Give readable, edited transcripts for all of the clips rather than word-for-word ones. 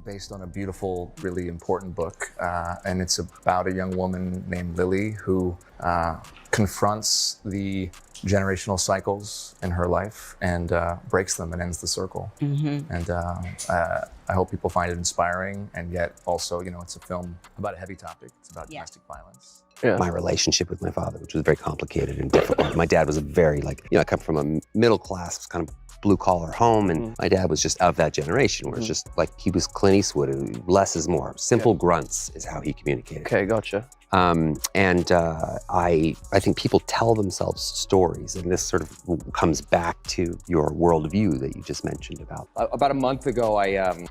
based on a beautiful, really important book. And it's about a young woman named Lily who confronts the generational cycles in her life and breaks them and ends the circle. And I hope people find it inspiring, and yet also, you know, it's a film about a heavy topic. It's about domestic violence. My relationship with my father, which was very complicated and difficult. My dad was a very, I come from a middle class, kind of blue collar home, and my dad was just of that generation where it's just like he was Clint Eastwood, less is more. Simple grunts is how he communicated. Okay, gotcha. I think people tell themselves stories, and this sort of comes back to your worldview that you just mentioned about. About a month ago,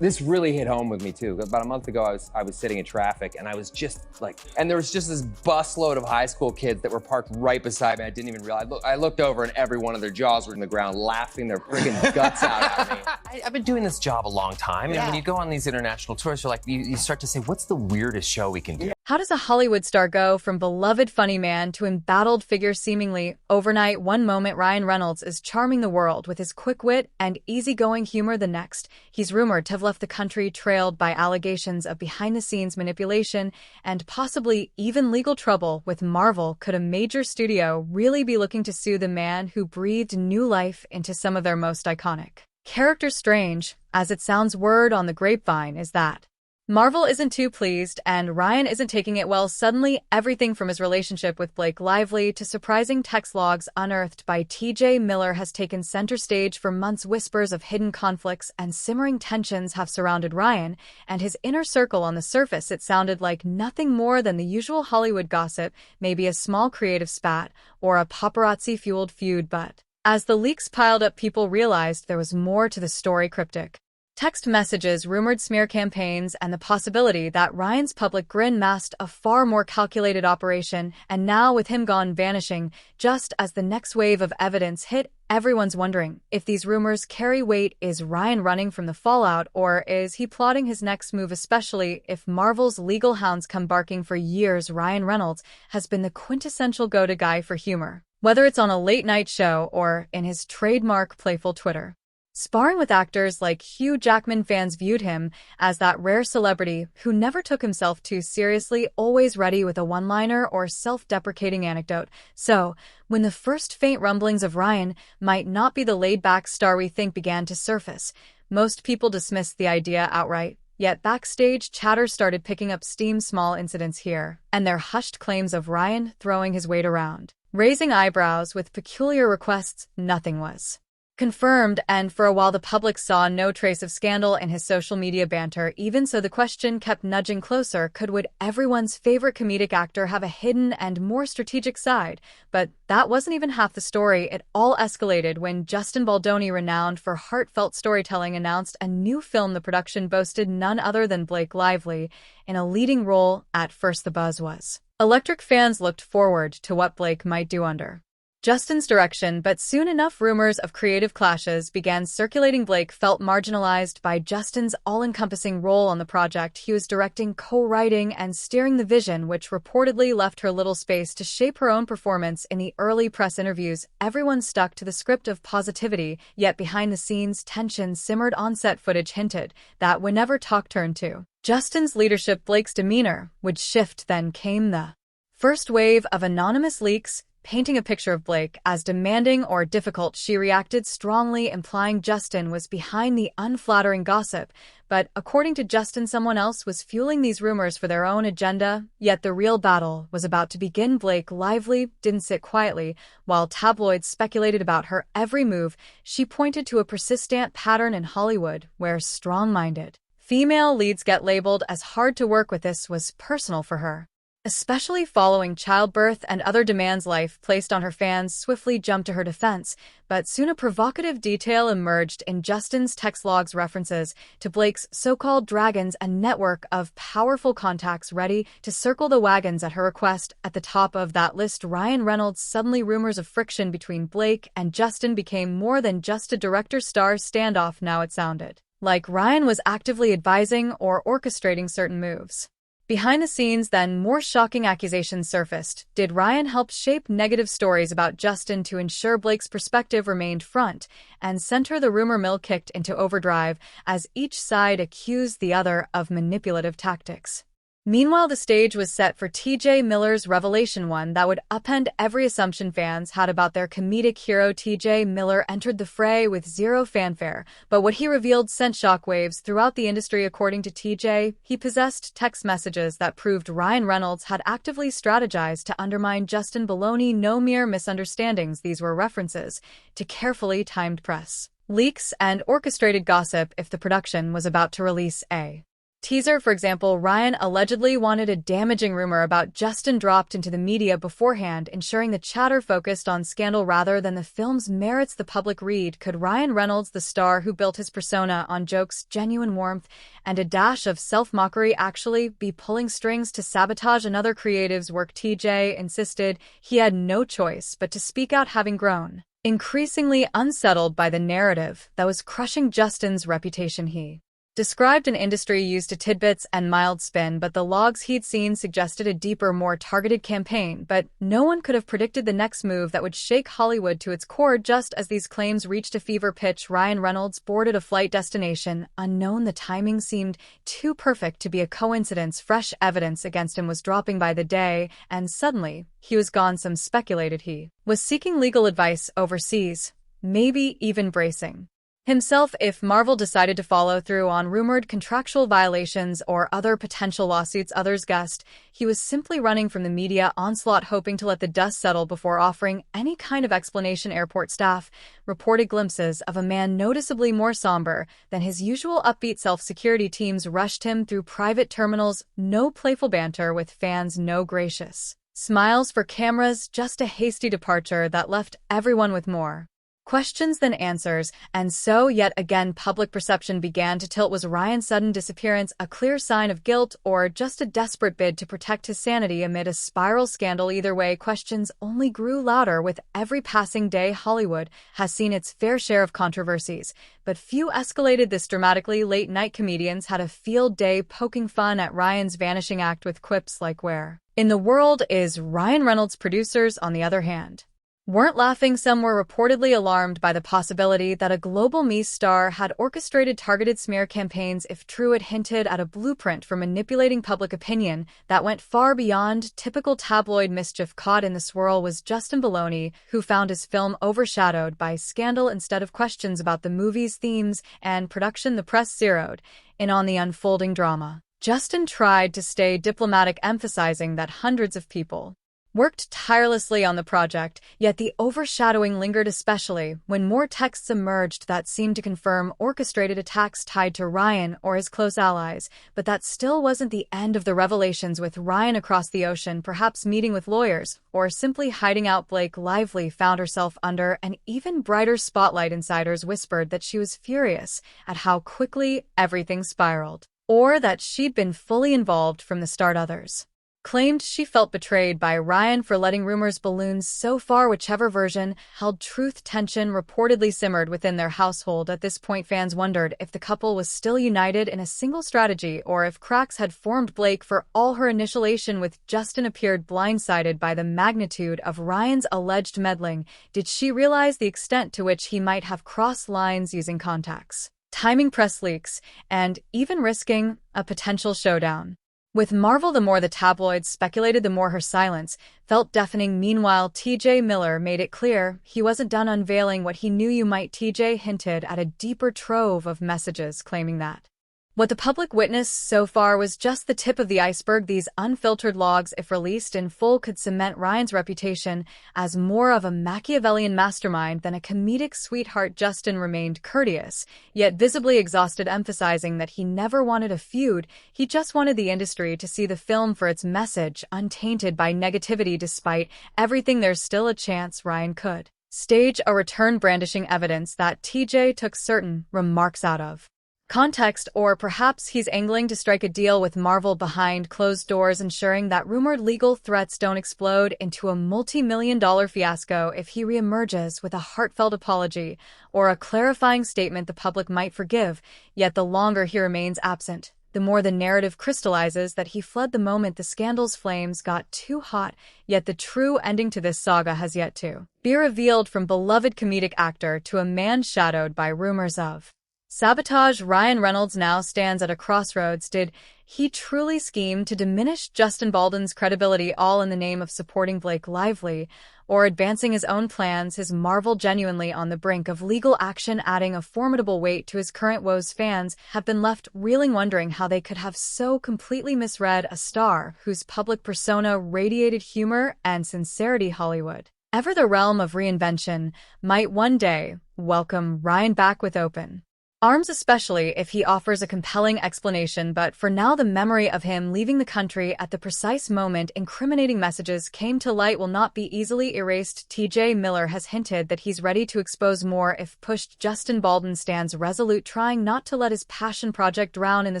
this really hit home with me too. About a month ago, I was sitting in traffic, and I was just like, and there was just this busload of high school kids that were parked right beside me. I didn't even realize. I looked over, and every one of their jaws were in the ground, laughing their friggin' guts out at me. I've been doing this job a long time, and when you go on these international tours, you're like, you start to say, what's the weirdest show we can do? How does a Hollywood star go from beloved funny man to embattled figure seemingly overnight? One moment, Ryan Reynolds is charming the world with his quick wit and easygoing humor the next. He's rumored to have left the country trailed by allegations of behind-the-scenes manipulation and possibly even legal trouble with Marvel. Could a major studio really be looking to sue the man who breathed new life into some of their most iconic characters? Strange, as it sounds, word on the grapevine is that Marvel isn't too pleased, and Ryan isn't taking it well. Suddenly, everything from his relationship with Blake Lively to surprising text logs unearthed by TJ Miller has taken center stage. For months, whispers of hidden conflicts and simmering tensions have surrounded Ryan and his inner circle. On the surface, it sounded like nothing more than the usual Hollywood gossip, maybe a small creative spat or a paparazzi-fueled feud. But as the leaks piled up, people realized there was more to the story. Cryptic text messages, rumored smear campaigns, and the possibility that Ryan's public grin masked a far more calculated operation. And now, with him gone, vanishing just as the next wave of evidence hit, everyone's wondering if these rumors carry weight. Is Ryan running from the fallout, or is he plotting his next move? Especially if Marvel's legal hounds come barking. For years, Ryan Reynolds has been the quintessential go-to guy for humor, whether it's on a late-night show or in his trademark playful Twitter. Sparring with actors like Hugh Jackman, fans viewed him as that rare celebrity who never took himself too seriously, always ready with a one-liner or self-deprecating anecdote. So, when the first faint rumblings of Ryan might not be the laid-back star we think began to surface, most people dismissed the idea outright. Yet backstage chatter started picking up steam. Small incidents here and there, hushed claims of Ryan throwing his weight around, raising eyebrows with peculiar requests. Nothing was confirmed, and for a while the public saw no trace of scandal in his social media banter. Even so, the question kept nudging closer. Would everyone's favorite comedic actor have a hidden and more strategic side? But that wasn't even half the story. It all escalated when Justin Baldoni, renowned for heartfelt storytelling, announced a new film. The production boasted none other than Blake Lively in a leading role. At first, the buzz was electric. Fans looked forward to what Blake might do under Justin's direction, but soon enough rumors of creative clashes began circulating. Blake felt marginalized by Justin's all-encompassing role on the project. He was directing, co-writing, and steering the vision, which reportedly left her little space to shape her own performance. In the early press interviews, everyone stuck to the script of positivity, yet behind the scenes, tension simmered. On-set footage hinted that whenever talk turned to Justin's leadership, Blake's demeanor would shift. Then came the first wave of anonymous leaks, painting a picture of Blake as demanding or difficult. She reacted strongly, implying Justin was behind the unflattering gossip. But according to Justin, someone else was fueling these rumors for their own agenda. Yet the real battle was about to begin. Blake Lively didn't sit quietly. While tabloids speculated about her every move, she pointed to a persistent pattern in Hollywood where strong-minded female leads get labeled as hard to work with. This was personal for her, especially following childbirth and other demands life placed on her. Fans swiftly jumped to her defense, but soon a provocative detail emerged in Justin's text logs, references to Blake's so-called dragons, a network of powerful contacts ready to circle the wagons at her request. At the top of that list, Ryan Reynolds. Suddenly, rumors of friction between Blake and Justin became more than just a director-star standoff. Now it sounded like Ryan was actively advising or orchestrating certain moves. Behind the scenes, then, more shocking accusations surfaced. Did Ryan help shape negative stories about Justin to ensure Blake's perspective remained front and center? The rumor mill kicked into overdrive as each side accused the other of manipulative tactics. Meanwhile, the stage was set for T.J. Miller's revelation, one that would upend every assumption fans had about their comedic hero. T.J. Miller entered the fray with zero fanfare, but what he revealed sent shockwaves throughout the industry. According to T.J., he possessed text messages that proved Ryan Reynolds had actively strategized to undermine Justin Baldoni. No mere misunderstandings, these were references to carefully timed press leaks and orchestrated gossip. If the production was about to release a teaser, for example, Ryan allegedly wanted a damaging rumor about Justin dropped into the media beforehand, ensuring the chatter focused on scandal rather than the film's merits. The public read: could Ryan Reynolds, the star who built his persona on jokes, genuine warmth, and a dash of self-mockery, actually be pulling strings to sabotage another creative's work? TJ insisted he had no choice but to speak out, having grown increasingly unsettled by the narrative that was crushing Justin's reputation. He described an industry used to tidbits and mild spin, but the logs he'd seen suggested a deeper, more targeted campaign. But no one could have predicted the next move that would shake Hollywood to its core. Just as these claims reached a fever pitch, Ryan Reynolds boarded a flight destination unknown. The timing seemed too perfect to be a coincidence. Fresh evidence against him was dropping by the day, and suddenly he was gone. Some speculated he was seeking legal advice overseas, maybe even bracing himself if Marvel decided to follow through on rumored contractual violations or other potential lawsuits. Others guessed he was simply running from the media onslaught, hoping to let the dust settle before offering any kind of explanation. Airport staff reported glimpses of a man noticeably more somber than his usual upbeat self. Security teams rushed him through private terminals. No playful banter with fans, no gracious smiles for cameras, just a hasty departure that left everyone with more questions than answers. And so, yet again, public perception began to tilt. Was Ryan's sudden disappearance a clear sign of guilt, or just a desperate bid to protect his sanity amid a spiral scandal? Either way, questions only grew louder with every passing day. Hollywood has seen its fair share of controversies, but few escalated this dramatically. Late-night comedians had a field day poking fun at Ryan's vanishing act with quips like, "Where in the world is Ryan Reynolds?" Producers, on the other hand, weren't laughing. Some were reportedly alarmed by the possibility that a global Me star had orchestrated targeted smear campaigns. If true, it hinted at a blueprint for manipulating public opinion that went far beyond typical tabloid mischief. Caught in the swirl was Justin Baldoni, who found his film overshadowed by scandal instead of questions about the movie's themes and production. The press zeroed in on the unfolding drama. Justin tried to stay diplomatic, emphasizing that hundreds of people worked tirelessly on the project, yet the overshadowing lingered, especially when more texts emerged that seemed to confirm orchestrated attacks tied to Ryan or his close allies. But that still wasn't the end of the revelations. With Ryan across the ocean, perhaps meeting with lawyers, or simply hiding out, Blake Lively found herself under an even brighter spotlight. Insiders whispered that she was furious at how quickly everything spiraled, or that she'd been fully involved from the start. Others claimed she felt betrayed by Ryan for letting rumors balloon so far. Whichever version held truth, tension reportedly simmered within their household. At this point, fans wondered if the couple was still united in a single strategy or if cracks had formed. Blake, for all her initiation with Justin, appeared blindsided by the magnitude of Ryan's alleged meddling. Did she realize the extent to which he might have crossed lines, using contacts, timing press leaks, and even risking a potential showdown with Marvel? The more the tabloids speculated, the more her silence felt deafening. Meanwhile, T.J. Miller made it clear he wasn't done unveiling what he knew. You might. T.J. hinted at a deeper trove of messages, claiming that what the public witnessed so far was just the tip of the iceberg. These unfiltered logs, if released in full, could cement Ryan's reputation as more of a Machiavellian mastermind than a comedic sweetheart. Justin remained courteous, yet visibly exhausted, emphasizing that he never wanted a feud. He just wanted the industry to see the film for its message, untainted by negativity. Despite everything, there's still a chance Ryan could stage a return, brandishing evidence that TJ took certain remarks out of context, or perhaps he's angling to strike a deal with Marvel behind closed doors, ensuring that rumored legal threats don't explode into a multi-million-dollar fiasco. If he reemerges with a heartfelt apology or a clarifying statement, the public might forgive. Yet the longer he remains absent, the more the narrative crystallizes that he fled the moment the scandal's flames got too hot, yet the true ending to this saga has yet to be revealed. From beloved comedic actor to a man shadowed by rumors of sabotage, Ryan Reynolds now stands at a crossroads. Did he truly scheme to diminish Justin Baldoni's credibility, all in the name of supporting Blake Lively, or advancing his own plans? His Marvel genuinely on the brink of legal action, adding a formidable weight to his current woes. Fans have been left reeling, wondering how they could have so completely misread a star whose public persona radiated humor and sincerity. Hollywood, ever the realm of reinvention, might one day welcome Ryan back with open arms, especially if he offers a compelling explanation. But for now, the memory of him leaving the country at the precise moment incriminating messages came to light will not be easily erased. TJ Miller has hinted that he's ready to expose more if pushed. Justin Baldoni stands resolute, trying not to let his passion project drown in the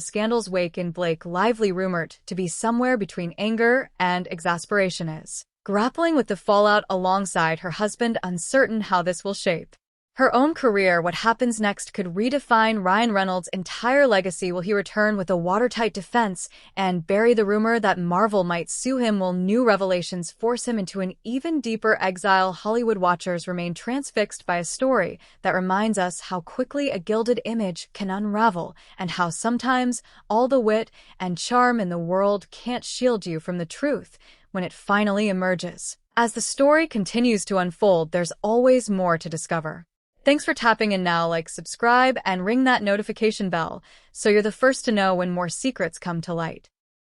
scandal's wake. In Blake Lively, rumored to be somewhere between anger and exasperation, is grappling with the fallout alongside her husband, uncertain how this will shape her own career. What happens next could redefine Ryan Reynolds' entire legacy. Will he return with a watertight defense and bury the rumor that Marvel might sue him? Will new revelations force him into an even deeper exile? Hollywood watchers remain transfixed by a story that reminds us how quickly a gilded image can unravel, and how sometimes all the wit and charm in the world can't shield you from the truth when it finally emerges. As the story continues to unfold, there's always more to discover. Thanks for tapping in now. Like, subscribe, and ring that notification bell so you're the first to know when more secrets come to light.